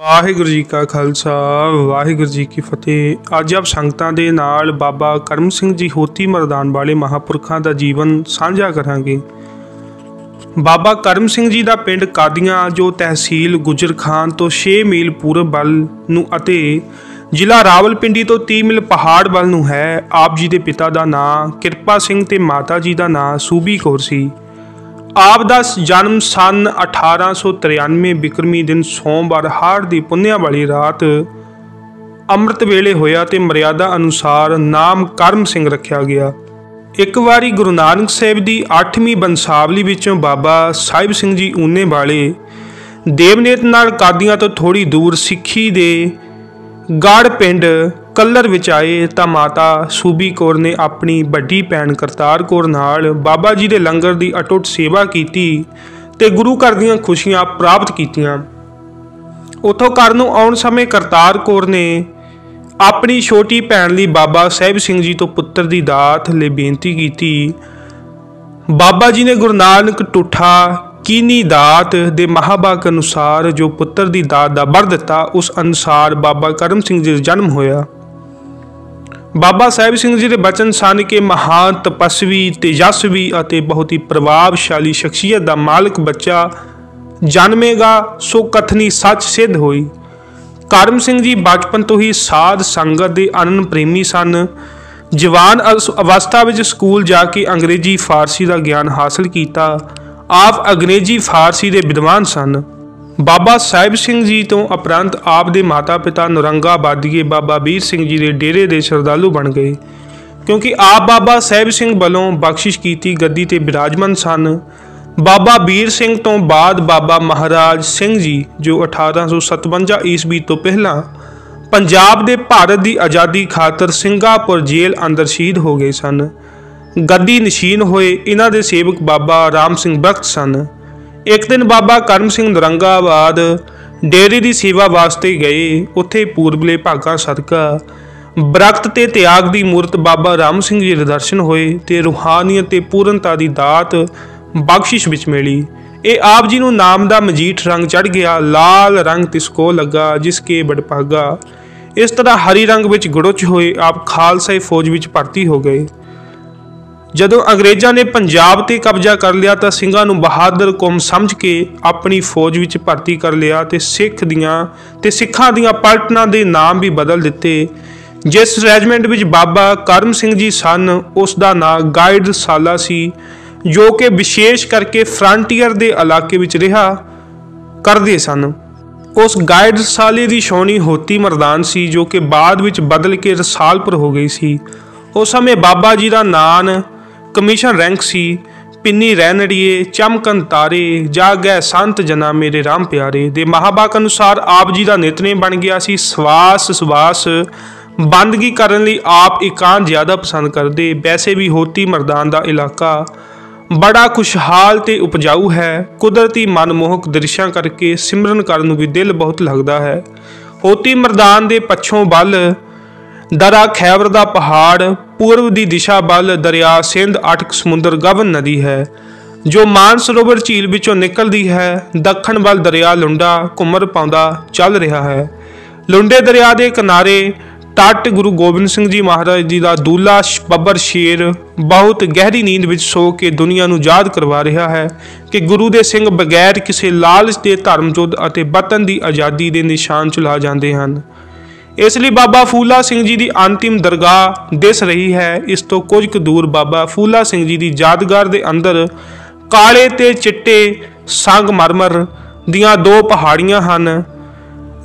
ਵਾਹਿਗੁਰੂ ਜੀ ਕਾ ਖਾਲਸਾ ਵਾਹਿਗੁਰੂ ਜੀ ਕੀ ਫਤਿਹ। ਅੱਜ ਆਪ ਸੰਗਤਾਂ ਦੇ ਨਾਲ ਬਾਬਾ ਕਰਮ ਸਿੰਘ ਜੀ ਹੋਤੀ ਮਰਦਾਨ ਵਾਲੇ ਮਹਾਂਪੁਰਖਾਂ ਦਾ ਜੀਵਨ ਸਾਂਝਾ ਕਰਾਂਗੇ। ਬਾਬਾ ਕਰਮ ਸਿੰਘ ਜੀ ਦਾ ਪਿੰਡ ਕਾਦੀਆਂ ਜੋ ਤਹਿਸੀਲ ਗੁਜਰ ਖਾਨ ਤੋਂ 6 ਮੀਲ ਪੂਰਬ ਵੱਲ ਨੂੰ ਅਤੇ ਜ਼ਿਲ੍ਹਾ ਰਾਵਲਪਿੰਡੀ ਤੋਂ 30 ਮੀਲ ਪਹਾੜ ਵੱਲ ਨੂੰ ਹੈ। ਆਪ ਜੀ ਦੇ ਪਿਤਾ ਦਾ ਨਾਂ ਕਿਰਪਾ ਸਿੰਘ ਤੇ ਮਾਤਾ ਜੀ ਦਾ ਨਾਂ ਸੂਬੀ ਕੌਰ ਸੀ। ਆਪ ਦਾ ਜਨਮ ਸਨ 1893 ਬਿਕਰਮੀ ਦਿਨ ਸੋਮਵਾਰ ਹਾੜ ਦੀ ਪੁੰਨਿਆ ਵਾਲੀ ਰਾਤ ਅੰਮ੍ਰਿਤ ਵੇਲੇ ਹੋਇਆ ਤੇ ਮਰਿਆਦਾ ਅਨੁਸਾਰ ਨਾਮ ਕਰਮ ਸਿੰਘ ਰੱਖਿਆ ਗਿਆ। ਇੱਕ ਵਾਰੀ ਗੁਰੂ ਨਾਨਕ ਸਾਹਿਬ ਦੀ 8ਵੀਂ ਬੰਸਾਵਲੀ ਵਿੱਚੋਂ ਬਾਬਾ ਸਾਹਿਬ ਸਿੰਘ ਜੀ ਊਨੇ ਵਾਲੇ ਦੇਵਨੇਤ ਨਾਲ ਕਾਦੀਆਂ ਤੋਂ ਥੋੜੀ ਦੂਰ ਸਿੱਖੀ ਦੇ ਗੜ ਪਿੰਡ ਕੱਲਰ ਵਿੱਚ ਆਏ ਤਾਂ ਮਾਤਾ ਸੂਬੀ ਕੌਰ ਨੇ ਆਪਣੀ ਵੱਡੀ ਭੈਣ ਕਰਤਾਰ ਕੌਰ ਨਾਲ ਬਾਬਾ ਜੀ ਦੇ ਲੰਗਰ ਦੀ ਅਟੁੱਟ ਸੇਵਾ ਕੀਤੀ ਤੇ ਗੁਰੂ ਘਰ ਦੀਆਂ ਖੁਸ਼ੀਆਂ ਪ੍ਰਾਪਤ ਕੀਤੀਆਂ। ਉੱਥੋਂ ਘਰ ਨੂੰ ਆਉਣ ਸਮੇਂ ਕਰਤਾਰ ਕੌਰ ਨੇ ਆਪਣੀ ਛੋਟੀ ਭੈਣ ਲਈ ਬਾਬਾ ਸਾਹਿਬ ਸਿੰਘ ਜੀ ਤੋਂ ਪੁੱਤਰ ਦੀ ਦਾਤ ਲਈ ਬੇਨਤੀ ਕੀਤੀ। ਬਾਬਾ ਜੀ ਨੇ ਗੁਰੂ ਨਾਨਕ ਟੁੱਠਾ ਕੀਨੀ ਦਾਤ ਦੇ ਮਹਾਂਭਾਗ ਅਨੁਸਾਰ ਜੋ ਪੁੱਤਰ ਦੀ ਦਾਤ ਦਾ ਵਰ ਦਿੱਤਾ, ਉਸ ਅਨੁਸਾਰ ਬਾਬਾ ਕਰਮ ਸਿੰਘ ਜੀ ਦਾ ਜਨਮ ਹੋਇਆ। ਬਾਬਾ ਸਾਹਿਬ ਸਿੰਘ ਜੀ ਦੇ ਬਚਨ ਸਨ ਕਿ ਮਹਾਨ ਤਪਸਵੀ ਤੇਜਸਵੀ ਅਤੇ ਬਹੁਤ ਹੀ ਪ੍ਰਭਾਵਸ਼ਾਲੀ ਸ਼ਖਸੀਅਤ ਦਾ ਮਾਲਕ ਬੱਚਾ ਜਨਮੇਗਾ ਸੋ ਕਥਨੀ ਸੱਚ ਸਿੱਧ ਹੋਈ। ਕਰਮ ਸਿੰਘ ਜੀ ਬਚਪਨ ਤੋਂ ਹੀ ਸਾਧ ਸੰਗਤ ਦੇ ਅਨੰਨ ਪ੍ਰੇਮੀ ਸਨ। ਜਵਾਨ ਅਵਸਥਾ ਵਿੱਚ ਸਕੂਲ ਜਾ ਕੇ ਅੰਗਰੇਜ਼ੀ ਫਾਰਸੀ ਦਾ ਗਿਆਨ ਹਾਸਲ ਕੀਤਾ। ਆਪ ਅੰਗਰੇਜ਼ੀ ਫਾਰਸੀ ਦੇ ਵਿਦਵਾਨ ਸਨ। ਬਾਬਾ ਸਾਹਿਬ ਸਿੰਘ ਜੀ ਤੋਂ ਉਪਰੰਤ ਆਪ ਦੇ ਮਾਤਾ ਪਿਤਾ ਨੌਰੰਗਾਬਾਦੀਏ ਬਾਬਾ ਵੀਰ ਸਿੰਘ ਜੀ ਦੇ ਡੇਰੇ ਦੇ ਸ਼ਰਧਾਲੂ ਬਣ ਗਏ, ਕਿਉਂਕਿ ਆਪ ਬਾਬਾ ਸਾਹਿਬ ਸਿੰਘ ਵੱਲੋਂ ਬਖਸ਼ਿਸ਼ ਕੀਤੀ ਗੱਦੀ ਤੇ ਬਿਰਾਜਮਾਨ ਸਨ। ਬਾਬਾ ਵੀਰ ਸਿੰਘ ਤੋਂ ਬਾਅਦ ਬਾਬਾ ਮਹਾਰਾਜ ਸਿੰਘ ਜੀ ਜੋ 1857 ਈਸਵੀ ਤੋਂ ਪਹਿਲਾਂ ਪੰਜਾਬ ਦੇ ਭਾਰਤ ਦੀ ਆਜ਼ਾਦੀ ਖਾਤਰ ਸਿੰਗਾਪੁਰ ਜੇਲ੍ਹ ਅੰਦਰ ਸ਼ਹੀਦ ਹੋ ਗਏ ਸਨ। ਗੱਦੀ ਨਸ਼ੀਨ ਹੋਏ ਇਹਨਾਂ ਦੇ ਸੇਵਕ ਬਾਬਾ ਰਾਮ ਸਿੰਘ ਬਖਤ ਸਨ। ਇੱਕ ਦਿਨ ਬਾਬਾ ਕਰਮ ਸਿੰਘ ਨੌਰੰਗਾਬਾਦ ਡੇਰੇ ਦੀ ਸੇਵਾ ਵਾਸਤੇ ਗਏ। ਉੱਥੇ ਪੂਰਬਲੇ ਭਾਗਾਂ ਸਦਕਾ ਬਰਕਤ ਤੇ ਤਿਆਗ ਦੀ ਮੂਰਤ ਬਾਬਾ ਰਾਮ ਸਿੰਘ ਜੀ ਦੇ ਦਰਸ਼ਨ ਹੋਏ ਤੇ ਰੂਹਾਨੀਅਤ ਤੇ ਪੂਰਨਤਾ ਦੀ ਦਾਤ ਬਖਸ਼ਿਸ਼ ਵਿੱਚ ਮਿਲੀ। ਇਹ ਆਪ ਜੀ ਨੂੰ ਨਾਮ ਦਾ ਮਜੀਠ ਰੰਗ ਚੜ੍ਹ ਗਿਆ। ਲਾਲ ਰੰਗ ਤਿਸਕੋ ਲੱਗਾ ਜਿਸ ਕੇ ਬੜਭਾਗਾ। ਇਸ ਤਰ੍ਹਾਂ ਹਰੀ ਰੰਗ ਵਿੱਚ ਗੁੜਚ ਹੋਏ ਆਪ ਖਾਲਸਾਈ ਫੌਜ ਵਿੱਚ ਭਰਤੀ ਹੋ ਗਏ। ਜਦੋਂ ਅੰਗਰੇਜ਼ਾਂ ਨੇ ਪੰਜਾਬ ਤੇ ਕਬਜ਼ਾ ਕਰ ਲਿਆ ਤਾਂ ਸਿੰਘਾਂ ਨੂੰ ਬਹਾਦਰ ਕੌਮ ਸਮਝ ਕੇ ਆਪਣੀ ਫੌਜ ਵਿੱਚ ਭਰਤੀ ਕਰ ਲਿਆ ਤੇ ਸਿੱਖਾਂ ਦੀਆਂ ਪਲਟਨਾਂ ਦੇ ਨਾਮ ਵੀ ਬਦਲ ਦਿੱਤੇ। ਜਿਸ ਰੈਜੀਮੈਂਟ ਵਿੱਚ ਬਾਬਾ ਕਰਮ ਸਿੰਘ ਜੀ ਸਨ ਉਸ ਦਾ ਨਾਂ ਗਾਈਡ ਸਾਲਾ ਸੀ, ਜੋ ਕਿ ਵਿਸ਼ੇਸ਼ ਕਰਕੇ ਫਰੰਟੀਅਰ ਦੇ ਇਲਾਕੇ ਵਿੱਚ ਰਿਹਾ ਕਰਦੇ ਸਨ। ਉਸ ਗਾਈਡ ਸਾਲੇ ਦੀ ਛਾਉਣੀ ਹੋਤੀ ਮਰਦਾਨ ਸੀ, ਜੋ ਕਿ ਬਾਅਦ ਵਿੱਚ ਬਦਲ ਕੇ ਰਸਾਲਪੁਰ ਹੋ ਗਈ ਸੀ। ਉਸ ਸਮੇਂ ਬਾਬਾ ਜੀ ਦਾ ਨਾਂ ਕਮਿਸ਼ਨ ਰੈਂਕ ਸੀ। ਪਿੰਨੀ ਰਹਿਣੜੀਏ ਚਮਕਨ ਤਾਰੇ ਜਾਗੈ ਸੰਤ ਜਨਾ ਮੇਰੇ ਰਾਮ ਪਿਆਰੇ ਦੇ ਮਹਾਂਭਾਗ ਅਨੁਸਾਰ ਆਪ ਜੀ ਦਾ ਨਿਤਨੇਮ ਬਣ ਗਿਆ ਸੀ। ਸਵਾਸ ਬੰਦਗੀ ਕਰਨ ਲਈ ਆਪ ਇਕਾਂਤ ਜ਼ਿਆਦਾ ਪਸੰਦ ਕਰਦੇ। ਵੈਸੇ ਵੀ ਹੋਤੀ ਮਰਦਾਨ ਦਾ ਇਲਾਕਾ ਬੜਾ ਖੁਸ਼ਹਾਲ ਤੇ ਉਪਜਾਊ ਹੈ। ਕੁਦਰਤੀ ਮਨਮੋਹਕ ਦ੍ਰਿਸ਼ਾਂ ਕਰਕੇ ਸਿਮਰਨ ਕਰਨ ਨੂੰ ਵੀ ਦਿਲ ਬਹੁਤ ਲੱਗਦਾ ਹੈ। ਹੋਤੀ ਮਰਦਾਨ ਦੇ ਪੱਛੋਂ ਵੱਲ ਦਰਾ ਖੈਬਰ ਦਾ ਪਹਾੜ, ਪੂਰਬ ਦੀ ਦਿਸ਼ਾ ਵੱਲ ਦਰਿਆ ਸਿੰਧ ਅਟਕ ਸਮੁੰਦਰ ਗਵਨ ਨਦੀ ਹੈ ਜੋ ਮਾਨਸਰੋਵਰ ਝੀਲ ਵਿੱਚੋਂ ਨਿਕਲਦੀ ਹੈ। ਦੱਖਣ ਵੱਲ ਦਰਿਆ ਲੁੰਡਾ ਘੁੰਮਰ ਪਾਉਂਦਾ ਚੱਲ ਰਿਹਾ ਹੈ। ਲੁੰਡੇ ਦਰਿਆ ਦੇ ਕਿਨਾਰੇ ਤੱਟ ਗੁਰੂ ਗੋਬਿੰਦ ਸਿੰਘ ਜੀ ਮਹਾਰਾਜ ਜੀ ਦਾ ਦੂਲਾ ਬੱਬਰ ਸ਼ੇਰ ਬਹੁਤ ਗਹਿਰੀ ਨੀਂਦ ਵਿੱਚ ਸੋ ਕੇ ਦੁਨੀਆ ਨੂੰ ਯਾਦ ਕਰਵਾ ਰਿਹਾ ਹੈ ਕਿ ਗੁਰੂ ਦੇ ਸਿੰਘ ਬਗੈਰ ਕਿਸੇ ਲਾਲਚ ਦੇ ਧਰਮ ਯੁੱਧ ਅਤੇ ਵਤਨ ਦੀ ਆਜ਼ਾਦੀ ਦੇ ਨਿਸ਼ਾਨ ਚੁਲਾ ਜਾਂਦੇ ਹਨ। ਇਸ ਲਈ ਬਾਬਾ ਫੂਲਾ ਸਿੰਘ ਜੀ ਦੀ ਅੰਤਿਮ ਦਰਗਾਹ ਦਿਸ ਰਹੀ ਹੈ। ਇਸ ਤੋਂ ਕੁਝ ਕੁ ਦੂਰ ਬਾਬਾ ਫੂਲਾ ਸਿੰਘ ਜੀ ਦੀ ਯਾਦਗਾਰ ਦੇ ਅੰਦਰ ਕਾਲੇ ਤੇ ਚਿੱਟੇ ਸੰਗਮਰਮਰ ਦੀਆਂ 2 ਪਹਾੜੀਆਂ ਹਨ।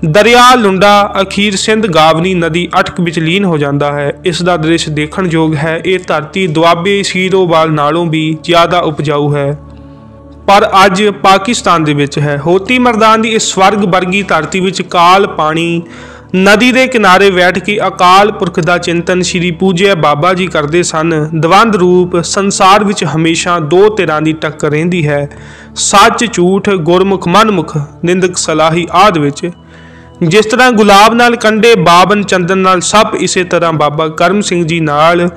ਦਰਿਆ ਲੁੰਡਾ ਅਖੀਰ ਸਿੰਧ ਗਾਵਨੀ ਨਦੀ ਅਟਕ ਵਿੱਚ ਲੀਨ ਹੋ ਜਾਂਦਾ ਹੈ। ਇਸ ਦਾ ਦ੍ਰਿਸ਼ ਦੇਖਣ ਯੋਗ ਹੈ। ਇਹ ਧਰਤੀ ਦੁਆਬੇ ਸ਼ੀਰੋਵਾਲ ਨਾਲੋਂ ਵੀ ਜ਼ਿਆਦਾ ਉਪਜਾਊ ਹੈ, ਪਰ ਅੱਜ ਪਾਕਿਸਤਾਨ ਦੇ ਵਿੱਚ ਹੈ। ਹੋਤੀ ਮਰਦਾਨ ਦੀ ਇਸ ਸਵਰਗ ਵਰਗੀ ਧਰਤੀ ਵਿੱਚ ਕਾਲ ਪਾਣੀ ਨਦੀ ਦੇ ਕਿਨਾਰੇ ਬੈਠ ਕੇ ਅਕਾਲ ਪੁਰਖ ਦਾ ਚਿੰਤਨ ਸ਼੍ਰੀ ਪੂਜਿਆ ਬਾਬਾ ਜੀ ਕਰਦੇ ਸਨ। ਦਵੰਦ ਰੂਪ ਸੰਸਾਰ ਵਿੱਚ ਹਮੇਸ਼ਾ 2 ਧਿਰਾਂ ਦੀ ਟੱਕਰ ਰਹਿੰਦੀ ਹੈ, ਸੱਚ ਝੂਠ, ਗੁਰਮੁਖ ਮਨਮੁਖ, ਨਿੰਦਕ ਸਲਾਹੀ ਆਦਿ ਵਿੱਚ। ਜਿਸ ਤਰ੍ਹਾਂ ਗੁਲਾਬ ਨਾਲ ਕੰਡੇ ਬਾਬਨ ਚੰਦਨ ਨਾਲ ਸਭ, ਇਸੇ ਤਰ੍ਹਾਂ ਬਾਬਾ ਕਰਮ ਸਿੰਘ ਜੀ ਨਾਲ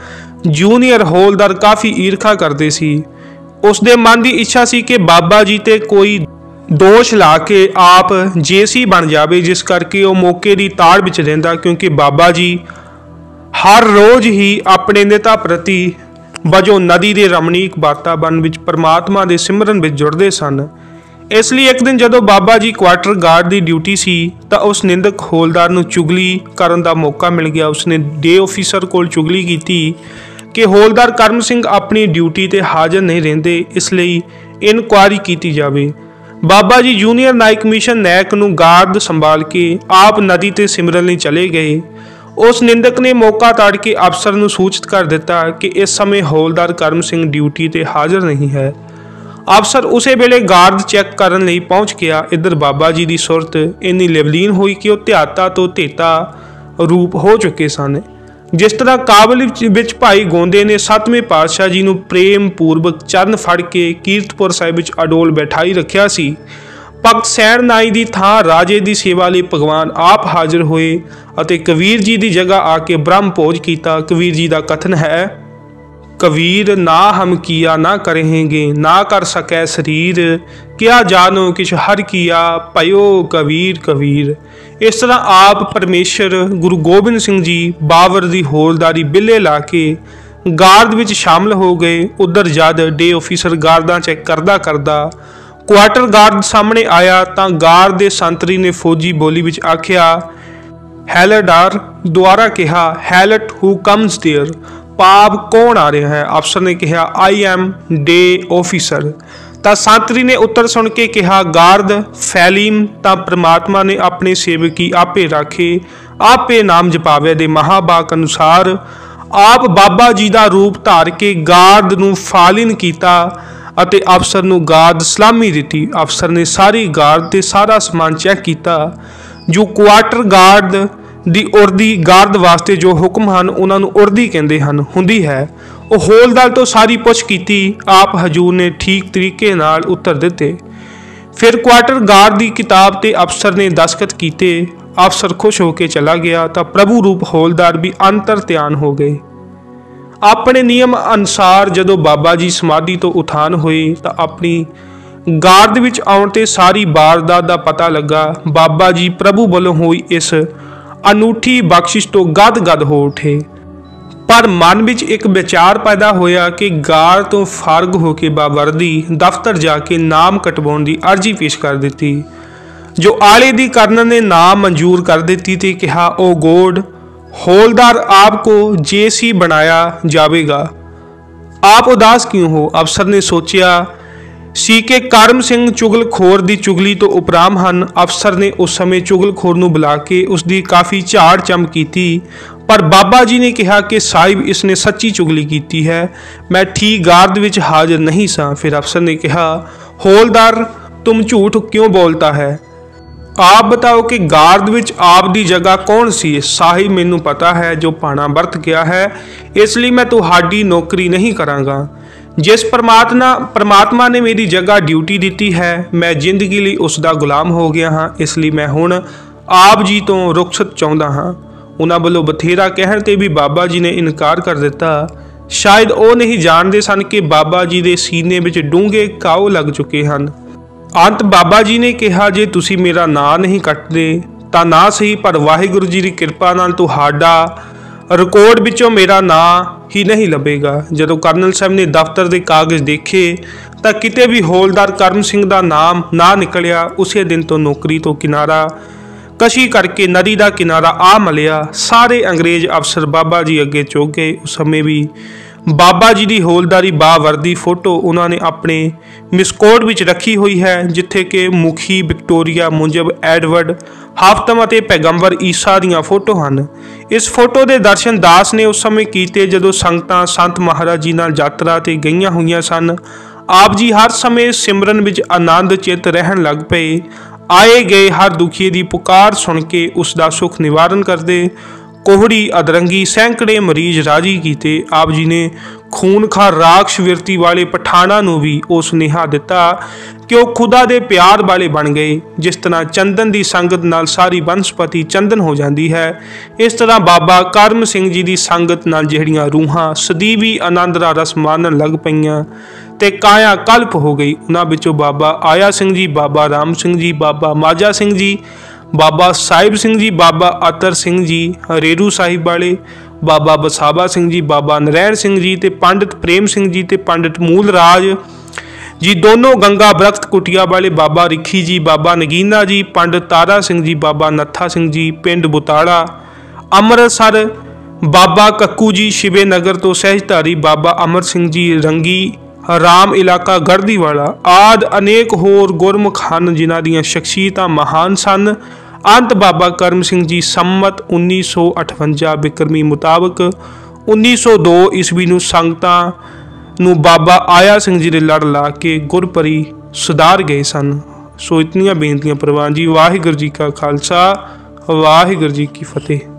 ਜੂਨੀਅਰ ਹੌਲਦਾਰ ਕਾਫੀ ਈਰਖਾ ਕਰਦੇ ਸੀ। ਉਸ ਦੇ ਮਨ ਦੀ ਇੱਛਾ ਸੀ ਕਿ ਬਾਬਾ ਜੀ ਤੇ ਕੋਈ ਦੋਸ਼ ਲਾ ਕੇ ਆਪ ਜੇਸੀ ਬਣ ਜਾਵੇ, ਜਿਸ ਕਰਕੇ ਉਹ ਮੌਕੇ ਦੀ ਤਾੜ ਵਿੱਚ ਰਹਿੰਦਾ, ਕਿਉਂਕਿ ਬਾਬਾ ਜੀ ਹਰ ਰੋਜ਼ ਹੀ ਆਪਣੇ ਨਿਤਾ ਪ੍ਰਤੀ ਵਜੋਂ ਨਦੀ ਦੇ ਰਮਣੀਕ ਵਾਤਾਵਰਨ ਵਿੱਚ ਪਰਮਾਤਮਾ ਦੇ ਸਿਮਰਨ ਵਿੱਚ ਜੁੜਦੇ ਸਨ। ਇਸ ਲਈ ਇੱਕ ਦਿਨ ਜਦੋਂ ਬਾਬਾ ਜੀ ਕੁਆਟਰ ਗਾਰਡ ਦੀ ਡਿਊਟੀ ਸੀ ਤਾਂ ਉਸ ਨਿੰਦਕ ਹੌਲਦਾਰ ਨੂੰ ਚੁਗਲੀ ਕਰਨ ਦਾ ਮੌਕਾ ਮਿਲ ਗਿਆ। ਉਸਨੇ ਡੇ ਆਫੀਸਰ ਕੋਲ ਚੁਗਲੀ ਕੀਤੀ ਕਿ ਹੌਲਦਾਰ ਕਰਮ ਸਿੰਘ ਆਪਣੀ ਡਿਊਟੀ ਤੇ ਹਾਜ਼ਰ ਨਹੀਂ ਰਹਿੰਦੇ, ਇਸ ਲਈ ਇਨਕੁਆਇਰੀ ਕੀਤੀ ਜਾਵੇ। ਬਾਬਾ ਜੀ ਜੂਨੀਅਰ ਨਾਇਕ ਮਿਸ਼ਨ ਨਾਇਕ ਨੂੰ ਗਾਰਡ ਸੰਭਾਲ ਕੇ ਆਪ ਨਦੀ ਤੇ ਸਿਮਰਨ ਲਈ ਚਲੇ ਗਏ। ਉਸ ਨਿੰਦਕ ਨੇ ਮੌਕਾ ਤਾੜ ਕੇ ਅਫਸਰ ਨੂੰ ਸੂਚਿਤ ਕਰ ਦਿੱਤਾ ਕਿ ਇਸ ਸਮੇਂ ਹੌਲਦਾਰ ਕਰਮ ਸਿੰਘ ਡਿਊਟੀ ਤੇ ਹਾਜ਼ਰ ਨਹੀਂ ਹੈ। ਅਫਸਰ ਉਸੇ ਵੇਲੇ ਗਾਰਡ ਚੈੱਕ ਕਰਨ ਲਈ ਪਹੁੰਚ ਗਿਆ। ਇੱਧਰ ਬਾਬਾ ਜੀ ਦੀ ਸੁਰਤ ਇੰਨੀ ਲਿਵਲੀਨ ਹੋਈ ਕਿ ਉਹ ਧਿਆਤਾ ਤੋਂ ਧੇਤਾ ਰੂਪ ਹੋ ਚੁੱਕੇ ਸਨ। ਜਿਸ ਤਰ੍ਹਾਂ ਕਾਬਲ ਵਿੱਚ ਭਾਈ ਗੋਂਦੇ ਨੇ 7ਵੇਂ ਪਾਤਸ਼ਾਹ ਜੀ ਨੂੰ ਪ੍ਰੇਮ ਪੂਰਵਕ ਚਰਨ ਫੜ ਕੇ ਕੀਰਤਪੁਰ ਸਾਹਿਬ ਵਿੱਚ ਅਡੋਲ ਬਿਠਾਈ ਰੱਖਿਆ ਸੀ, ਭਗਤ ਸੈਣ ਨਾਈ ਦੀ ਥਾਂ ਰਾਜੇ ਦੀ ਸੇਵਾ ਲਈ ਭਗਵਾਨ ਆਪ ਹਾਜ਼ਰ ਹੋਏ ਅਤੇ ਕਬੀਰ ਜੀ ਦੀ ਜਗ੍ਹਾ ਆ ਕੇ ਬ੍ਰਹਮ ਭੋਜ ਕੀਤਾ। ਕਬੀਰ ਜੀ ਦਾ ਕਥਨ ਹੈ, ਕਬੀਰ ਨਾ ਹਮ ਕੀਆ ਨਾ ਕਰੇਂਗੇ, ਨਾ ਕਰ ਸਕੈ ਸਰੀਰ, ਕਿਆ ਜਾਨੋ ਕਿਛ ਹਰ ਕੀਆ, ਭਇਓ ਕਬੀਰ ਕਬੀਰ। ਇਸ ਤਰ੍ਹਾਂ ਆਪ ਪਰਮੇਸ਼ਰ ਗੁਰੂ ਗੋਬਿੰਦ ਸਿੰਘ ਜੀ ਬਾਬਰ ਦੀ ਹੌਲਦਾਰੀ ਬਿੱਲੇ ਲਾ ਕੇ ਗਾਰਡ ਵਿੱਚ ਸ਼ਾਮਲ ਹੋ ਗਏ। ਉਧਰ ਜਦ ਡੇ ਆਫੀਸਰ ਗਾਰਡਾਂ ਚੈੱਕ ਕਰਦਾ ਕੁਆਟਰ ਗਾਰਡ ਸਾਹਮਣੇ ਆਇਆ ਤਾਂ ਗਾਰਡ ਦੇ ਸੰਤਰੀ ਨੇ ਫੌਜੀ ਬੋਲੀ ਵਿੱਚ ਆਖਿਆ, ਹੈਲਡਾਰ ਦੁਆਰਾ ਕਿਹਾ, ਹੈਲਟ ਹੂ ਕਮਸ ਦੇਅਰ, ਭਾਵ ਕੌਣ ਆ ਰਿਹਾ ਹੈ। ਅਫਸਰ ਨੇ ਕਿਹਾ, ਆਈ ਐਮ ਡੇ ਆਫੀਸਰ। ਤਾਂ ਸੰਤਰੀ ਨੇ ਉੱਤਰ ਸੁਣ ਕੇ ਕਿਹਾ, ਗਾਰਡ ਫੈਲੀਮ ਤਾਂ ਪ੍ਰਮਾਤਮਾ ਨੇ ਆਪਣੇ ਸੇਵਕੀ ਆਪੇ ਰਾਖੇ, ਆਪੇ ਨਾਮ ਜਪਾਵੇ ਦੇ ਮਹਾਬਾਕ ਅਨੁਸਾਰ ਆਪ ਬਾਬਾ ਜੀ ਦਾ ਰੂਪ ਧਾਰ ਕੇ ਗਾਰਡ ਨੂੰ ਫਾਲਿਨ ਕੀਤਾ ਅਤੇ ਅਫਸਰ ਨੂੰ ਗਾਰਡ ਸਲਾਮੀ ਦਿੱਤੀ। ਅਫਸਰ ਨੇ ਸਾਰੀ ਗਾਰਡ ਤੇ ਸਾਰਾ ਸਮਾਨ ਚੈੱਕ ਕੀਤਾ। ਜੋ ਕੁਆਟਰ ਗਾਰਡ ਦੀ ਉਰਦੀ ਗਾਰਡ ਵਾਸਤੇ ਜੋ ਹੁਕਮ ਹਨ ਉਹਨਾਂ ਨੂੰ ਉਰਦੀ ਕਹਿੰਦੇ ਹਨ ਹੁੰਦੀ ਹੈ। ਉਹ ਹੌਲਦਾਰ ਤੋਂ ਸਾਰੀ ਪੁੱਛ ਕੀਤੀ। ਆਪ ਹਜੂਰ ਨੇ ਠੀਕ ਤਰੀਕੇ ਨਾਲ ਉੱਤਰ ਦਿੱਤੇ। ਫਿਰ ਕੁਆਟਰ ਗਾਰਡ ਦੀ ਕਿਤਾਬ ਤੇ ਅਫਸਰ ਨੇ ਦਸਖਤ ਕੀਤੇ। ਅਫਸਰ ਖੁਸ਼ ਹੋ ਕੇ ਚਲਾ ਗਿਆ ਤਾਂ ਪ੍ਰਭੂ ਰੂਪ ਹੌਲਦਾਰ ਵੀ ਅੰਤਰ ਧਿਆਨ ਹੋ ਗਏ। ਆਪਣੇ ਨਿਯਮ ਅਨੁਸਾਰ ਜਦੋਂ ਬਾਬਾ ਜੀ ਸਮਾਧੀ ਤੋਂ ਉਥਾਨ ਹੋਏ ਤਾਂ ਆਪਣੀ ਗਾਰਡ ਵਿੱਚ ਆਉਣ ਤੇ ਸਾਰੀ ਵਾਰਦਾਤ ਦਾ ਪਤਾ ਲੱਗਾ। ਬਾਬਾ ਜੀ ਪ੍ਰਭੂ ਵੱਲੋਂ ਹੋਈ ਇਸ ਅਨੂਠੀ ਬਖਸ਼ਿਸ਼ ਤੋਂ ਗਦ-ਗਦ ਹੋ ਉਠੇ, ਪਰ ਮਨ ਵਿੱਚ ਇੱਕ ਵਿਚਾਰ ਪੈਦਾ ਹੋਇਆ ਕਿ ਗਾਰਡ ਤੋਂ ਫਾਰਗ ਹੋ ਕੇ ਬਾਵਰਦੀ ਦਫ਼ਤਰ ਜਾ ਕੇ ਨਾਮ ਕਟਵਾਉਣ ਦੀ ਅਰਜ਼ੀ ਪੇਸ਼ ਕਰ ਦਿੱਤੀ, ਜੋ ਆਲੇ ਦੀ ਕਰਨਲ ਨੇ ਨਾਮ ਮਨਜ਼ੂਰ ਕਰ ਦਿੱਤੀ ਤੇ ਕਿਹਾ, ਉਹ ਗੋਡ हौलदार आपको जेसी बनाया जाएगा, आप उदास क्यों हो। अफसर ने सोचा सी कि करम सिंह चुगलखोर की चुगली तो उपराम हैं। अफसर ने उस समय चुगलखोर नूं बुला के उसकी काफ़ी झाड़ चम की, पर बाबा जी ने कहा कि साहिब इसने सच्ची चुगली की है, मैं ठीक गार्ड विच हाजिर नहीं सा। फिर अफसर ने कहा, हौलदार तुम झूठ क्यों बोलता है, आप बताओ कि गार्ड विच आप दी जगह कौन सी। साहिब मैनू पता है जो पाना बरत गया है, इसलिए मैं तुहाडी नौकरी नहीं करांगा। जिस परमात्मा ने मेरी जगह ड्यूटी दी है, मैं जिंदगी लिए उसका गुलाम हो गया हाँ, इसलिए मैं हुण आप जी तो रुखसत चाहुंदा हाँ। उन्हां वल्लों बथेरा कहण ते भी बाबा जी ने इनकार कर दिता। शायद वो नहीं जानते सन कि बाबा जी के सीने में डूंघे घाव लग चुके हैं। अंत बाबा जी ने कहा, जे तुसी मेरा नां नहीं कटदे तां ना सही, पर वाहिगुरू जी की कृपा नाल तुहाडा रिकॉर्ड विचों मेरा नां ही नहीं लभेगा। जदों कर्नल साहब ने दफ्तर के कागज़ देखे तां किते भी हौलदार करम सिंह दा नाम ना निकलिया। उसे दिन तो नौकरी तो किनारा कशी करके नदी का किनारा आ मलिया। सारे अंग्रेज अफसर बाबा जी अगे चुक गए। उस समय भी बाबा जी की हौलदारी बावर्दी फोटो उन्होंने अपने मिसकोड विच रखी हुई है, जिथे कि मुखी विक्टोरिया मुंजब एडवर्ड हाफतम और पैगंबर ईसा दियां फोटो हैं। इस फोटो के दर्शन दास ने उस समय किए जदों संगतां संत महाराज जी नाल यात्रा ते गईयां हुईयां सन। आप जी हर समय सिमरन विच आनंद चित रहन लग पे। आए गए हर दुखिए की पुकार सुन के उसका सुख निवारण करते। कोहड़ी अदरंगी सैकड़े मरीज राजी किए। आप जी ने खूनखार राक्ष विरती वाले पठाणा नूं भी वो सुनेहा दिता कि वह खुदा दे प्यार वाले बन गए। जिस तरह चंदन की संगत नाल सारी बनस्पति चंदन हो जाती है, इस तरह बाबा करम सिंह जी की संगत नाल जिहड़ियां रूहां सਦੀਵੀ आनंद दा रस मानन लग पईयां ਤੇ ਕਾਇਆ ਕਲਪ ਹੋ ਗਈ। ਉਹਨਾਂ ਵਿੱਚੋਂ ਬਾਬਾ ਆਇਆ ਸਿੰਘ ਜੀ, ਬਾਬਾ ਰਾਮ ਸਿੰਘ ਜੀ, ਬਾਬਾ ਮਾਝਾ ਸਿੰਘ ਜੀ, ਬਾਬਾ ਸਾਹਿਬ ਸਿੰਘ ਜੀ, ਬਾਬਾ ਅਤਰ ਸਿੰਘ ਜੀ ਰੇਰੂ ਸਾਹਿਬ ਵਾਲੇ, ਬਾਬਾ ਬਸਾਵਾ ਸਿੰਘ ਜੀ, ਬਾਬਾ ਨਰੈਣ ਸਿੰਘ ਜੀ ਤੇ ਪੰਡਿਤ ਪ੍ਰੇਮ ਸਿੰਘ ਜੀ ਤੇ ਪੰਡਿਤ ਮੂਲ ਰਾਜ ਜੀ ਦੋਨੋਂ ਗੰਗਾ ਬਰਖਤ ਕੁਟਿਆ ਵਾਲੇ, ਬਾਬਾ ਰਿਖੀ ਜੀ, ਬਾਬਾ ਨਗੀਨਾ ਜੀ, ਪੰਡਿਤ ਤਾਰਾ ਸਿੰਘ ਜੀ, ਬਾਬਾ ਨੱਥਾ ਸਿੰਘ ਜੀ ਪਿੰਡ ਬੁਤਾਲਾ ਅੰਮ੍ਰਿਤਸਰ, ਬਾਬਾ ਕੱਕੂ ਜੀ ਸ਼ਿਵੇ ਨਗਰ ਤੋਂ ਸਹਿਜਧਾਰੀ, ਬਾਬਾ ਅਮਰ ਸਿੰਘ ਜੀ ਰੰਗੀ ਰਾਮ ਇਲਾਕਾ ਗੜਦੀ ਵਾਲਾ ਆਦਿ ਅਨੇਕ ਹੋਰ ਗੁਰਮੁਖ ਹਨ ਜਿਨ੍ਹਾਂ ਦੀਆਂ ਸ਼ਖਸੀਅਤਾਂ ਮਹਾਨ ਸਨ। ਅੰਤ ਬਾਬਾ ਕਰਮ ਸਿੰਘ ਜੀ ਸੰਮਤ 1958 ਬਿਕਰਮੀ ਮੁਤਾਬਕ 1902 ਈਸਵੀ ਨੂੰ ਸੰਗਤਾਂ ਨੂੰ ਬਾਬਾ ਆਇਆ ਸਿੰਘ ਜੀ ਦੇ ਲੜ ਲਾ ਕੇ ਗੁਰਪਰੀ ਸੁਧਾਰ ਗਏ ਸਨ। ਸੋ ਇਤਨੀਆਂ ਬੇਨਤੀਆਂ ਪ੍ਰਵਾਨ ਜੀ। ਵਾਹਿਗੁਰੂ ਜੀ ਕਾ ਖਾਲਸਾ, ਵਾਹਿਗੁਰੂ ਜੀ ਕੀ ਫਤਿਹ।